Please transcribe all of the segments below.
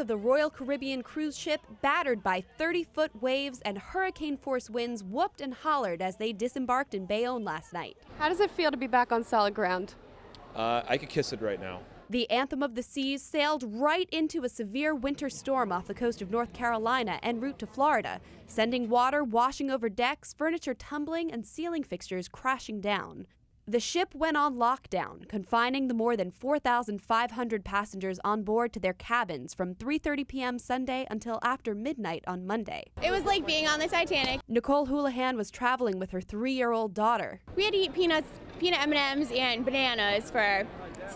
of the Royal Caribbean cruise ship, battered by 30-foot waves and hurricane-force winds, whooped and hollered as they disembarked in Bayonne last night. How does it feel to be back on solid ground? I could kiss it right now. The Anthem of the Seas sailed right into a severe winter storm off the coast of North Carolina en route to Florida, sending water washing over decks, furniture tumbling, and ceiling fixtures crashing down. The ship went on lockdown, confining the more than 4,500 passengers on board to their cabins from 3:30 p.m. Sunday until after midnight on Monday. It was like being on the Titanic. Nicole Houlihan was traveling with her 3-year-old daughter. We had to eat peanut M&Ms and bananas for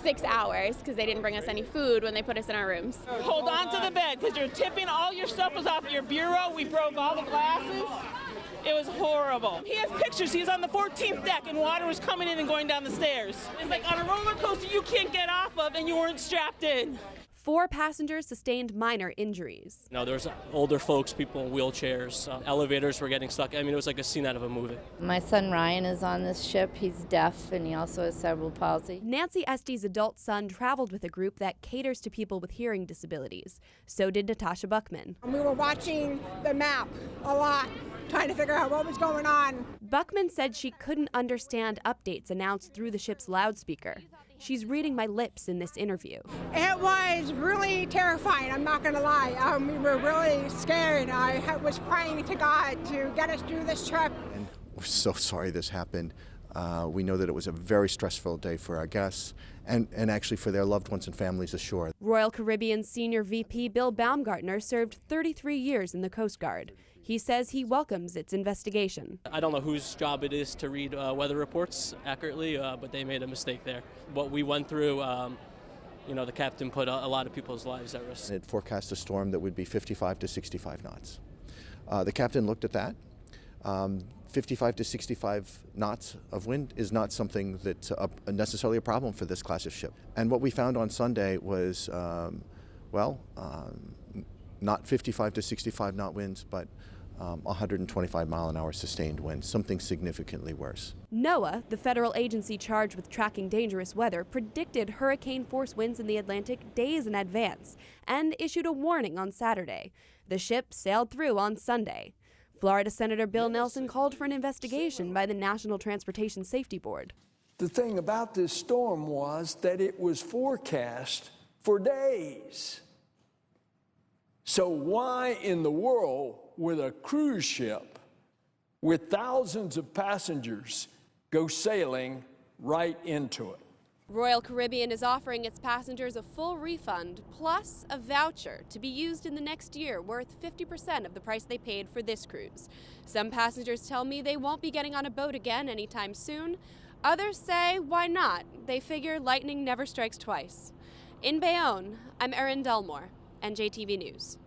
6 hours because they didn't bring us any food when they put us in our rooms. Hold on to the bed because you're tipping. All your stuff was off your bureau. We broke all the glasses. It was horrible. He has pictures. He was on the 14th deck and water was coming in and going down the stairs. It's like on a roller coaster you can't get off of and you weren't strapped in. 4 passengers sustained minor injuries. No, there was older folks, people in wheelchairs, elevators were getting stuck. I mean, it was like a scene out of a movie. My son Ryan is on this ship. He's deaf and he also has cerebral palsy. Nancy Estie's adult son traveled with a group that caters to people with hearing disabilities. So did Natasha Buckman. We were watching the map a lot, trying to figure out what was going on. Buckman said she couldn't understand updates announced through the ship's loudspeaker. She's reading my lips in this interview. It was really terrifying, I'm not going to lie. We were really scared. I was praying to God to get us through this trip. And we're so sorry this happened. We know that it was a very stressful day for our guests and actually for their loved ones and families ashore. Royal Caribbean's senior VP Bill Baumgartner served 33 years in the Coast Guard. He says he welcomes its investigation. I don't know whose job it is to read weather reports accurately, but they made a mistake there. What we went through, the captain put a lot of people's lives at risk. It forecast a storm that would be 55 to 65 knots. The captain looked at that. 55 to 65 knots of wind is not something that's necessarily a problem for this class of ship. And what we found on Sunday was, not 55 to 65 knot winds, but 125 mile an hour sustained winds, something significantly worse. NOAA, the federal agency charged with tracking dangerous weather, predicted hurricane-force winds in the Atlantic days in advance and issued a warning on Saturday. The ship sailed through on Sunday. Florida Senator Bill Nelson called for an investigation by the National Transportation Safety Board. The thing about this storm was that it was forecast for days. So why in the world would a cruise ship with thousands of passengers go sailing right into it? Royal Caribbean is offering its passengers a full refund plus a voucher to be used in the next year worth 50% of the price they paid for this cruise. Some passengers tell me they won't be getting on a boat again anytime soon. Others say, why not? They figure lightning never strikes twice. In Bayonne, I'm Erin Delmore, NJTV News.